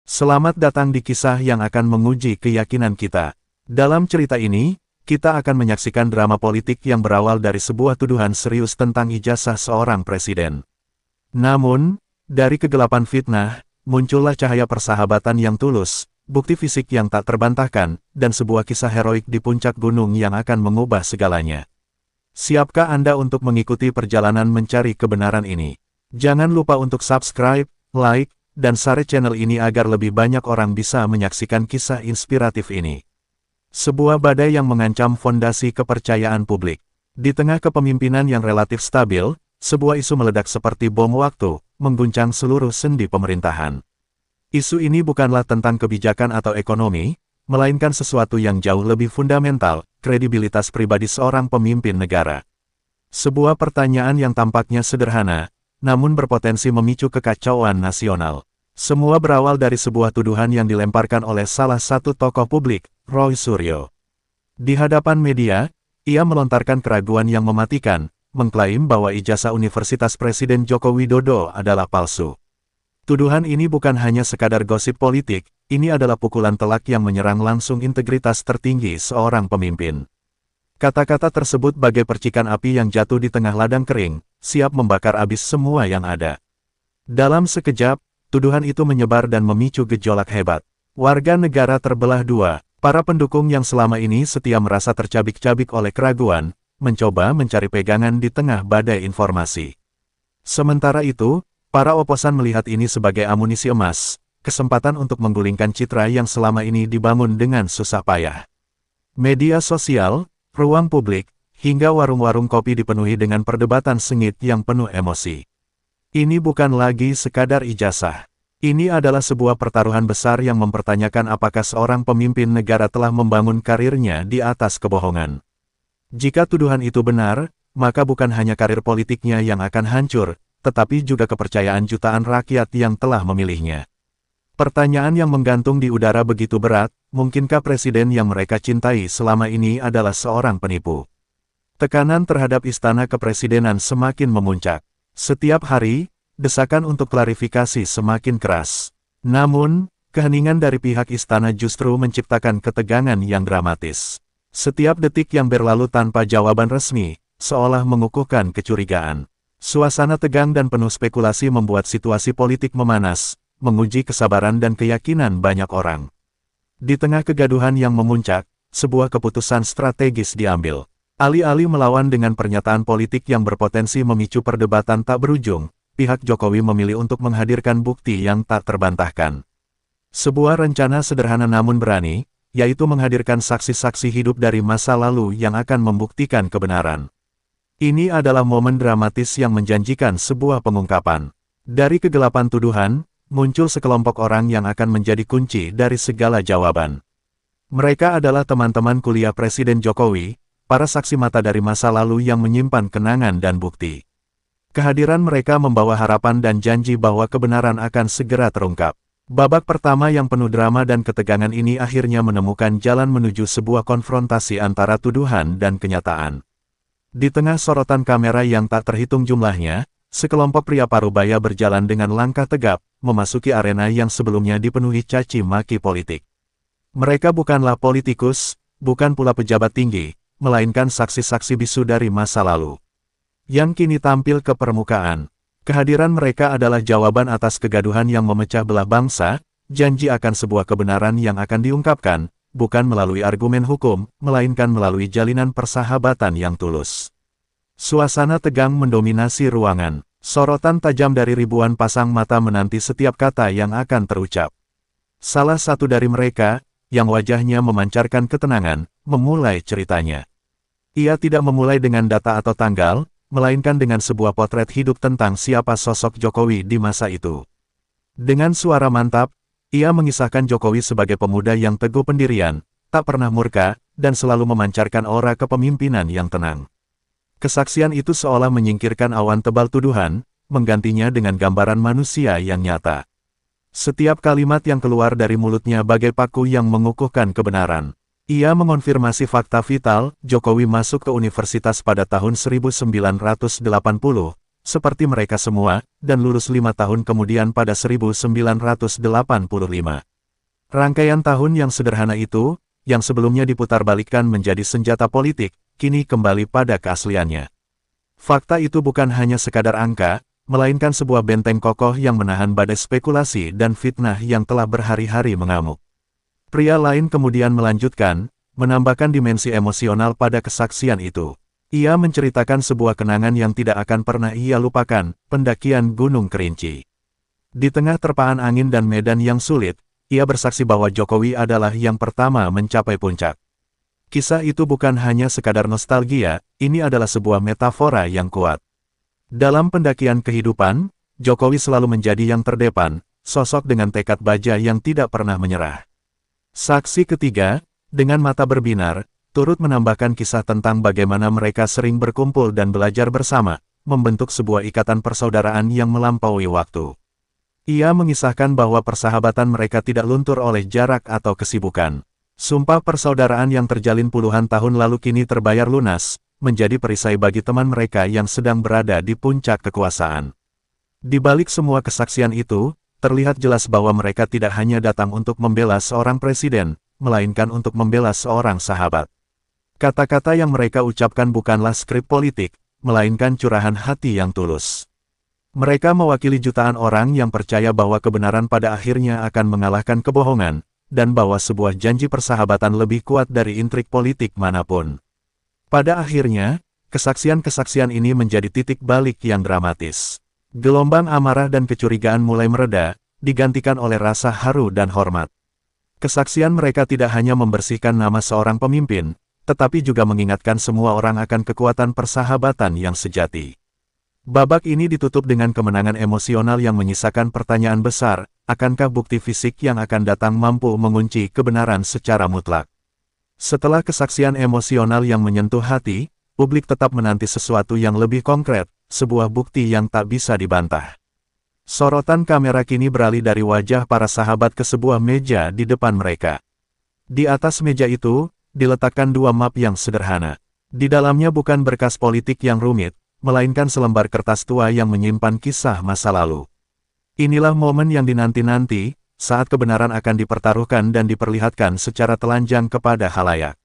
Selamat datang di kisah yang akan menguji keyakinan kita. Dalam cerita ini, kita akan menyaksikan drama politik yang berawal dari sebuah tuduhan serius tentang ijazah seorang presiden. Namun, dari kegelapan fitnah, muncullah cahaya persahabatan yang tulus, bukti fisik yang tak terbantahkan, dan sebuah kisah heroik di puncak gunung yang akan mengubah segalanya. Siapkah Anda untuk mengikuti perjalanan mencari kebenaran ini? Jangan lupa untuk subscribe, like, dan share channel ini agar lebih banyak orang bisa menyaksikan kisah inspiratif ini. Sebuah badai yang mengancam fondasi kepercayaan publik. Di tengah kepemimpinan yang relatif stabil, sebuah isu meledak seperti bom waktu, mengguncang seluruh sendi pemerintahan. Isu ini bukanlah tentang kebijakan atau ekonomi, melainkan sesuatu yang jauh lebih fundamental, kredibilitas pribadi seorang pemimpin negara. Sebuah pertanyaan yang tampaknya sederhana, namun berpotensi memicu kekacauan nasional. Semua berawal dari sebuah tuduhan yang dilemparkan oleh salah satu tokoh publik, Roy Suryo. Di hadapan media, ia melontarkan keraguan yang mematikan, mengklaim bahwa ijazah Universitas Presiden Joko Widodo adalah palsu. Tuduhan ini bukan hanya sekadar gosip politik, ini adalah pukulan telak yang menyerang langsung integritas tertinggi seorang pemimpin. Kata-kata tersebut bagai percikan api yang jatuh di tengah ladang kering, siap membakar habis semua yang ada. Dalam sekejap, tuduhan itu menyebar dan memicu gejolak hebat. Warga negara terbelah dua, para pendukung yang selama ini setia merasa tercabik-cabik oleh keraguan, mencoba mencari pegangan di tengah badai informasi. Sementara itu, para oposan melihat ini sebagai amunisi emas, kesempatan untuk menggulingkan citra yang selama ini dibangun dengan susah payah. Media sosial, ruang publik, hingga warung-warung kopi dipenuhi dengan perdebatan sengit yang penuh emosi. Ini bukan lagi sekadar ijazah. Ini adalah sebuah pertaruhan besar yang mempertanyakan apakah seorang pemimpin negara telah membangun karirnya di atas kebohongan. Jika tuduhan itu benar, maka bukan hanya karir politiknya yang akan hancur, tetapi juga kepercayaan jutaan rakyat yang telah memilihnya. Pertanyaan yang menggantung di udara begitu berat, mungkinkah presiden yang mereka cintai selama ini adalah seorang penipu? Tekanan terhadap istana kepresidenan semakin memuncak. Setiap hari, desakan untuk klarifikasi semakin keras. Namun, keheningan dari pihak istana justru menciptakan ketegangan yang dramatis. Setiap detik yang berlalu tanpa jawaban resmi, seolah mengukuhkan kecurigaan. Suasana tegang dan penuh spekulasi membuat situasi politik memanas, menguji kesabaran dan keyakinan banyak orang. Di tengah kegaduhan yang memuncak, sebuah keputusan strategis diambil. Alih-alih melawan dengan pernyataan politik yang berpotensi memicu perdebatan tak berujung, pihak Jokowi memilih untuk menghadirkan bukti yang tak terbantahkan. Sebuah rencana sederhana namun berani, yaitu menghadirkan saksi-saksi hidup dari masa lalu yang akan membuktikan kebenaran. Ini adalah momen dramatis yang menjanjikan sebuah pengungkapan. Dari kegelapan tuduhan, muncul sekelompok orang yang akan menjadi kunci dari segala jawaban. Mereka adalah teman-teman kuliah Presiden Jokowi, para saksi mata dari masa lalu yang menyimpan kenangan dan bukti. Kehadiran mereka membawa harapan dan janji bahwa kebenaran akan segera terungkap. Babak pertama yang penuh drama dan ketegangan ini akhirnya menemukan jalan menuju sebuah konfrontasi antara tuduhan dan kenyataan. Di tengah sorotan kamera yang tak terhitung jumlahnya, sekelompok pria parubaya berjalan dengan langkah tegap, memasuki arena yang sebelumnya dipenuhi caci maki politik. Mereka bukanlah politikus, bukan pula pejabat tinggi, melainkan saksi-saksi bisu dari masa lalu, yang kini tampil ke permukaan. Kehadiran mereka adalah jawaban atas kegaduhan yang memecah belah bangsa, janji akan sebuah kebenaran yang akan diungkapkan, bukan melalui argumen hukum, melainkan melalui jalinan persahabatan yang tulus. Suasana tegang mendominasi ruangan, sorotan tajam dari ribuan pasang mata menanti setiap kata yang akan terucap. Salah satu dari mereka, yang wajahnya memancarkan ketenangan, memulai ceritanya. Ia tidak memulai dengan data atau tanggal, melainkan dengan sebuah potret hidup tentang siapa sosok Jokowi di masa itu. Dengan suara mantap, ia mengisahkan Jokowi sebagai pemuda yang teguh pendirian, tak pernah murka, dan selalu memancarkan aura kepemimpinan yang tenang. Kesaksian itu seolah menyingkirkan awan tebal tuduhan, menggantinya dengan gambaran manusia yang nyata. Setiap kalimat yang keluar dari mulutnya bagai paku yang mengukuhkan kebenaran. Ia mengonfirmasi fakta vital, Jokowi masuk ke universitas pada tahun 1980, seperti mereka semua, dan lulus 5 tahun kemudian pada 1985. Rangkaian tahun yang sederhana itu, yang sebelumnya diputarbalikkan menjadi senjata politik, kini kembali pada keasliannya. Fakta itu bukan hanya sekadar angka, melainkan sebuah benteng kokoh yang menahan badai spekulasi dan fitnah yang telah berhari-hari mengamuk. Pria lain kemudian melanjutkan, menambahkan dimensi emosional pada kesaksian itu. Ia menceritakan sebuah kenangan yang tidak akan pernah ia lupakan, pendakian Gunung Kerinci. Di tengah terpaan angin dan medan yang sulit, ia bersaksi bahwa Jokowi adalah yang pertama mencapai puncak. Kisah itu bukan hanya sekadar nostalgia, ini adalah sebuah metafora yang kuat. Dalam pendakian kehidupan, Jokowi selalu menjadi yang terdepan, sosok dengan tekad baja yang tidak pernah menyerah. Saksi ketiga, dengan mata berbinar, turut menambahkan kisah tentang bagaimana mereka sering berkumpul dan belajar bersama, membentuk sebuah ikatan persaudaraan yang melampaui waktu. Ia mengisahkan bahwa persahabatan mereka tidak luntur oleh jarak atau kesibukan. Sumpah persaudaraan yang terjalin puluhan tahun lalu kini terbayar lunas, menjadi perisai bagi teman mereka yang sedang berada di puncak kekuasaan. Di balik semua kesaksian itu, terlihat jelas bahwa mereka tidak hanya datang untuk membela seorang presiden, melainkan untuk membela seorang sahabat. Kata-kata yang mereka ucapkan bukanlah skrip politik, melainkan curahan hati yang tulus. Mereka mewakili jutaan orang yang percaya bahwa kebenaran pada akhirnya akan mengalahkan kebohongan, dan bahwa sebuah janji persahabatan lebih kuat dari intrik politik manapun. Pada akhirnya, kesaksian-kesaksian ini menjadi titik balik yang dramatis. Gelombang amarah dan kecurigaan mulai mereda, digantikan oleh rasa haru dan hormat. Kesaksian mereka tidak hanya membersihkan nama seorang pemimpin, tetapi juga mengingatkan semua orang akan kekuatan persahabatan yang sejati. Babak ini ditutup dengan kemenangan emosional yang menyisakan pertanyaan besar, akankah bukti fisik yang akan datang mampu mengunci kebenaran secara mutlak? Setelah kesaksian emosional yang menyentuh hati, publik tetap menanti sesuatu yang lebih konkret, sebuah bukti yang tak bisa dibantah. Sorotan kamera kini beralih dari wajah para sahabat ke sebuah meja di depan mereka. Di atas meja itu, diletakkan dua map yang sederhana. Di dalamnya bukan berkas politik yang rumit, melainkan selembar kertas tua yang menyimpan kisah masa lalu. Inilah momen yang dinanti-nanti, saat kebenaran akan dipertaruhkan dan diperlihatkan secara telanjang kepada khalayak.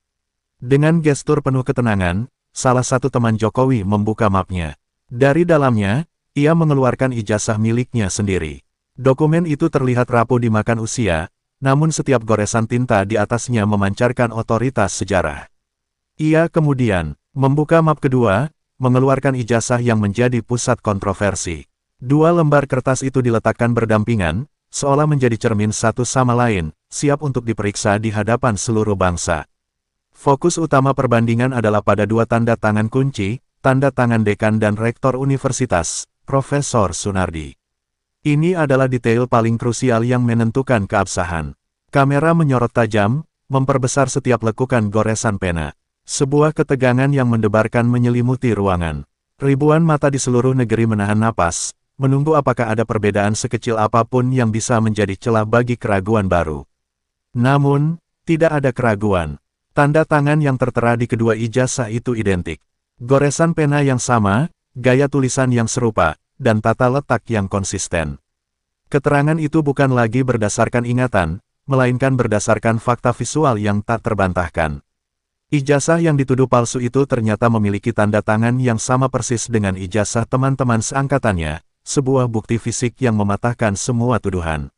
Dengan gestur penuh ketenangan, salah satu teman Jokowi membuka mapnya. Dari dalamnya, ia mengeluarkan ijazah miliknya sendiri. Dokumen itu terlihat rapuh dimakan usia, namun setiap goresan tinta di atasnya memancarkan otoritas sejarah. Ia kemudian membuka map kedua, mengeluarkan ijazah yang menjadi pusat kontroversi. Dua lembar kertas itu diletakkan berdampingan, seolah menjadi cermin satu sama lain, siap untuk diperiksa di hadapan seluruh bangsa. Fokus utama perbandingan adalah pada dua tanda tangan kunci, tanda tangan dekan dan rektor universitas, Profesor Sunardi. Ini adalah detail paling krusial yang menentukan keabsahan. Kamera menyorot tajam, memperbesar setiap lekukan goresan pena. Sebuah ketegangan yang mendebarkan menyelimuti ruangan. Ribuan mata di seluruh negeri menahan napas, menunggu apakah ada perbedaan sekecil apapun yang bisa menjadi celah bagi keraguan baru. Namun, tidak ada keraguan. Tanda tangan yang tertera di kedua ijazah itu identik. Goresan pena yang sama, gaya tulisan yang serupa, dan tata letak yang konsisten. Keterangan itu bukan lagi berdasarkan ingatan, melainkan berdasarkan fakta visual yang tak terbantahkan. Ijazah yang dituduh palsu itu ternyata memiliki tanda tangan yang sama persis dengan ijazah teman-teman seangkatannya, sebuah bukti fisik yang mematahkan semua tuduhan.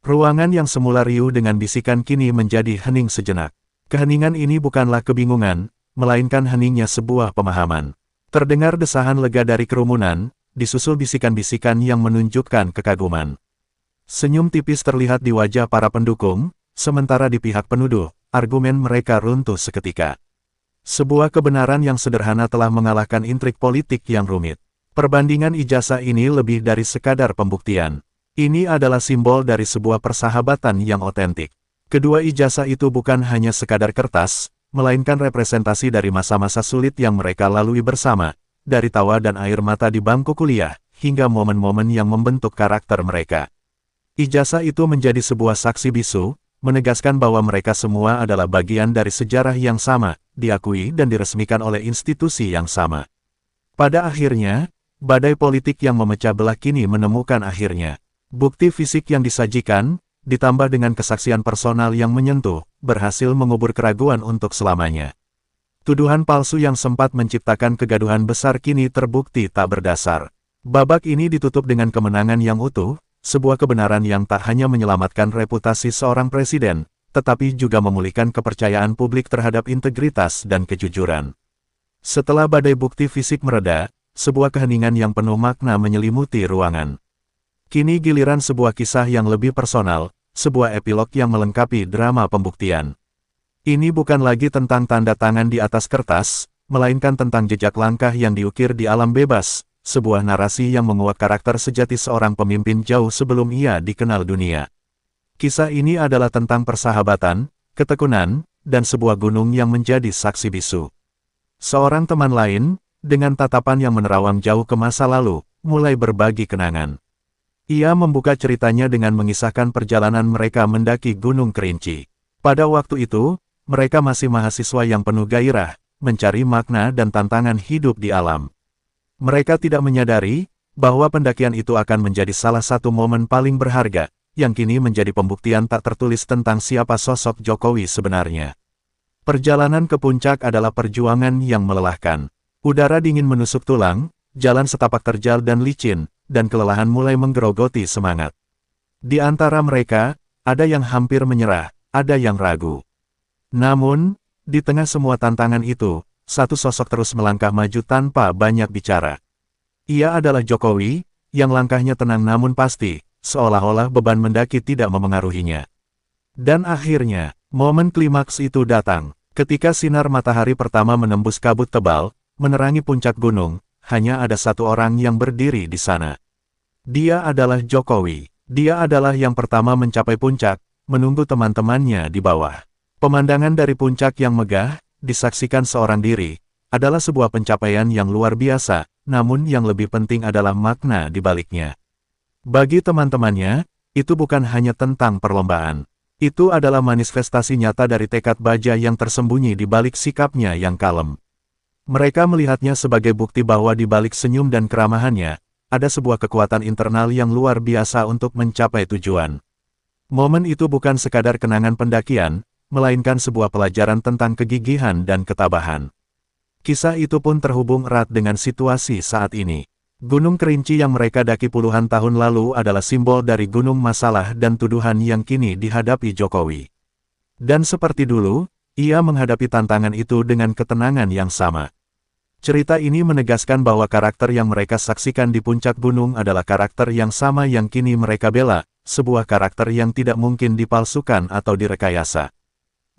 Ruangan yang semula riuh dengan bisikan kini menjadi hening sejenak. Keheningan ini bukanlah kebingungan, melainkan heningnya sebuah pemahaman. Terdengar desahan lega dari kerumunan, disusul bisikan-bisikan yang menunjukkan kekaguman. Senyum tipis terlihat di wajah para pendukung, sementara di pihak penuduh, argumen mereka runtuh seketika. Sebuah kebenaran yang sederhana telah mengalahkan intrik politik yang rumit. Perbandingan ijazah ini lebih dari sekadar pembuktian. Ini adalah simbol dari sebuah persahabatan yang otentik. Kedua ijazah itu bukan hanya sekadar kertas, melainkan representasi dari masa-masa sulit yang mereka lalui bersama, dari tawa dan air mata di bangku kuliah, hingga momen-momen yang membentuk karakter mereka. Ijazah itu menjadi sebuah saksi bisu, menegaskan bahwa mereka semua adalah bagian dari sejarah yang sama, diakui dan diresmikan oleh institusi yang sama. Pada akhirnya, badai politik yang memecah belah kini menemukan akhirnya. Bukti fisik yang disajikan, ditambah dengan kesaksian personal yang menyentuh, berhasil mengubur keraguan untuk selamanya. Tuduhan palsu yang sempat menciptakan kegaduhan besar kini terbukti tak berdasar. Babak ini ditutup dengan kemenangan yang utuh, sebuah kebenaran yang tak hanya menyelamatkan reputasi seorang presiden, tetapi juga memulihkan kepercayaan publik terhadap integritas dan kejujuran. Setelah badai bukti fisik mereda, sebuah keheningan yang penuh makna menyelimuti ruangan. Kini giliran sebuah kisah yang lebih personal, sebuah epilog yang melengkapi drama pembuktian. Ini bukan lagi tentang tanda tangan di atas kertas, melainkan tentang jejak langkah yang diukir di alam bebas, sebuah narasi yang menguak karakter sejati seorang pemimpin jauh sebelum ia dikenal dunia. Kisah ini adalah tentang persahabatan, ketekunan, dan sebuah gunung yang menjadi saksi bisu. Seorang teman lain, dengan tatapan yang menerawang jauh ke masa lalu, mulai berbagi kenangan. Ia membuka ceritanya dengan mengisahkan perjalanan mereka mendaki Gunung Kerinci. Pada waktu itu, mereka masih mahasiswa yang penuh gairah, mencari makna dan tantangan hidup di alam. Mereka tidak menyadari bahwa pendakian itu akan menjadi salah satu momen paling berharga, yang kini menjadi pembuktian tak tertulis tentang siapa sosok Jokowi sebenarnya. Perjalanan ke puncak adalah perjuangan yang melelahkan. Udara dingin menusuk tulang, jalan setapak terjal dan licin, dan kelelahan mulai menggerogoti semangat. Di antara mereka, ada yang hampir menyerah, ada yang ragu. Namun, di tengah semua tantangan itu, satu sosok terus melangkah maju tanpa banyak bicara. Ia adalah Jokowi, yang langkahnya tenang namun pasti, seolah-olah beban mendaki tidak memengaruhinya. Dan akhirnya, momen klimaks itu datang, ketika sinar matahari pertama menembus kabut tebal, menerangi puncak gunung, hanya ada satu orang yang berdiri di sana. Dia adalah Jokowi. Dia adalah yang pertama mencapai puncak, menunggu teman-temannya di bawah. Pemandangan dari puncak yang megah, disaksikan seorang diri, adalah sebuah pencapaian yang luar biasa, namun yang lebih penting adalah makna di baliknya. Bagi teman-temannya, itu bukan hanya tentang perlombaan. Itu adalah manifestasi nyata dari tekad baja yang tersembunyi di balik sikapnya yang kalem. Mereka melihatnya sebagai bukti bahwa di balik senyum dan keramahannya, ada sebuah kekuatan internal yang luar biasa untuk mencapai tujuan. Momen itu bukan sekadar kenangan pendakian, melainkan sebuah pelajaran tentang kegigihan dan ketabahan. Kisah itu pun terhubung erat dengan situasi saat ini. Gunung Kerinci yang mereka daki puluhan tahun lalu adalah simbol dari gunung masalah dan tuduhan yang kini dihadapi Jokowi. Dan seperti dulu, ia menghadapi tantangan itu dengan ketenangan yang sama. Cerita ini menegaskan bahwa karakter yang mereka saksikan di puncak gunung adalah karakter yang sama yang kini mereka bela, sebuah karakter yang tidak mungkin dipalsukan atau direkayasa.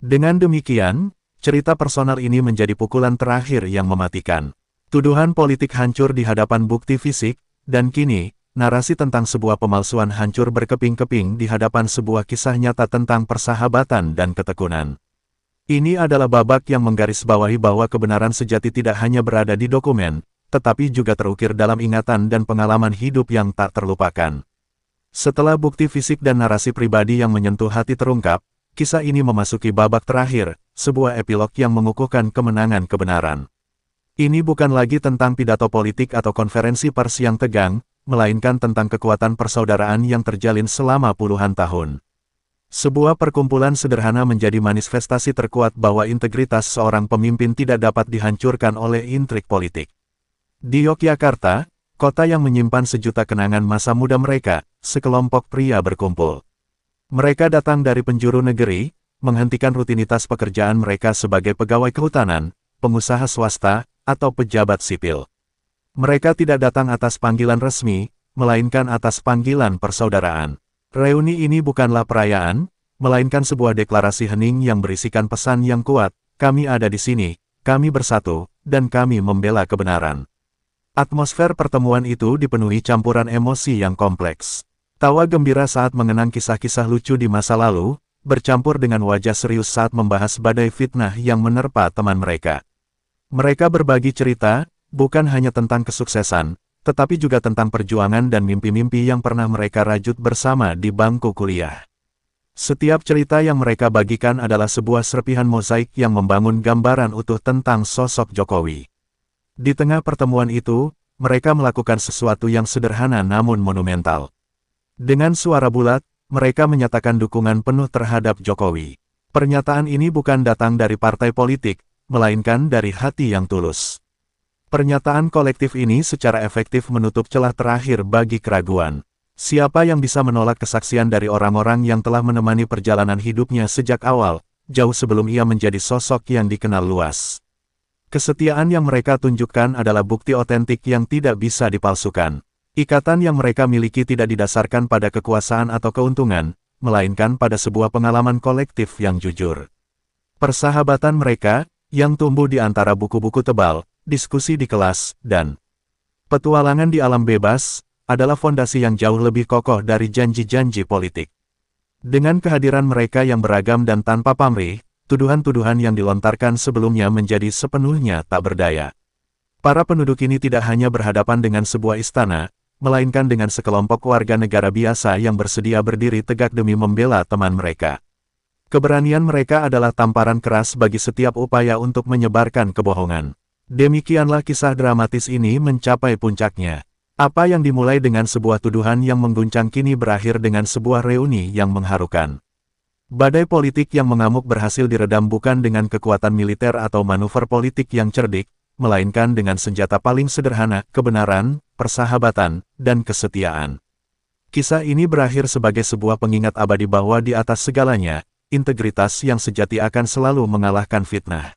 Dengan demikian, cerita personal ini menjadi pukulan terakhir yang mematikan. Tuduhan politik hancur di hadapan bukti fisik, dan kini, narasi tentang sebuah pemalsuan hancur berkeping-keping di hadapan sebuah kisah nyata tentang persahabatan dan ketekunan. Ini adalah babak yang menggarisbawahi bahwa kebenaran sejati tidak hanya berada di dokumen, tetapi juga terukir dalam ingatan dan pengalaman hidup yang tak terlupakan. Setelah bukti fisik dan narasi pribadi yang menyentuh hati terungkap, kisah ini memasuki babak terakhir, sebuah epilog yang mengukuhkan kemenangan kebenaran. Ini bukan lagi tentang pidato politik atau konferensi pers yang tegang, melainkan tentang kekuatan persaudaraan yang terjalin selama puluhan tahun. Sebuah perkumpulan sederhana menjadi manifestasi terkuat bahwa integritas seorang pemimpin tidak dapat dihancurkan oleh intrik politik. Di Yogyakarta, kota yang menyimpan sejuta kenangan masa muda mereka, sekelompok pria berkumpul. Mereka datang dari penjuru negeri, menghentikan rutinitas pekerjaan mereka sebagai pegawai kehutanan, pengusaha swasta, atau pejabat sipil. Mereka tidak datang atas panggilan resmi, melainkan atas panggilan persaudaraan. Reuni ini bukanlah perayaan, melainkan sebuah deklarasi hening yang berisikan pesan yang kuat, kami ada di sini, kami bersatu, dan kami membela kebenaran. Atmosfer pertemuan itu dipenuhi campuran emosi yang kompleks. Tawa gembira saat mengenang kisah-kisah lucu di masa lalu, bercampur dengan wajah serius saat membahas badai fitnah yang menerpa teman mereka. Mereka berbagi cerita, bukan hanya tentang kesuksesan, tetapi juga tentang perjuangan dan mimpi-mimpi yang pernah mereka rajut bersama di bangku kuliah. Setiap cerita yang mereka bagikan adalah sebuah serpihan mozaik yang membangun gambaran utuh tentang sosok Jokowi. Di tengah pertemuan itu, mereka melakukan sesuatu yang sederhana namun monumental. Dengan suara bulat, mereka menyatakan dukungan penuh terhadap Jokowi. Pernyataan ini bukan datang dari partai politik, melainkan dari hati yang tulus. Pernyataan kolektif ini secara efektif menutup celah terakhir bagi keraguan. Siapa yang bisa menolak kesaksian dari orang-orang yang telah menemani perjalanan hidupnya sejak awal, jauh sebelum ia menjadi sosok yang dikenal luas. Kesetiaan yang mereka tunjukkan adalah bukti otentik yang tidak bisa dipalsukan. Ikatan yang mereka miliki tidak didasarkan pada kekuasaan atau keuntungan, melainkan pada sebuah pengalaman kolektif yang jujur. Persahabatan mereka, yang tumbuh di antara buku-buku tebal, diskusi di kelas, dan petualangan di alam bebas, adalah fondasi yang jauh lebih kokoh dari janji-janji politik. Dengan kehadiran mereka yang beragam dan tanpa pamrih, tuduhan-tuduhan yang dilontarkan sebelumnya menjadi sepenuhnya tak berdaya. Para penduduk ini tidak hanya berhadapan dengan sebuah istana, melainkan dengan sekelompok warga negara biasa yang bersedia berdiri tegak demi membela teman mereka. Keberanian mereka adalah tamparan keras bagi setiap upaya untuk menyebarkan kebohongan. Demikianlah kisah dramatis ini mencapai puncaknya. Apa yang dimulai dengan sebuah tuduhan yang mengguncang kini berakhir dengan sebuah reuni yang mengharukan. Badai politik yang mengamuk berhasil diredam bukan dengan kekuatan militer atau manuver politik yang cerdik, melainkan dengan senjata paling sederhana, kebenaran, persahabatan, dan kesetiaan. Kisah ini berakhir sebagai sebuah pengingat abadi bahwa di atas segalanya, integritas yang sejati akan selalu mengalahkan fitnah.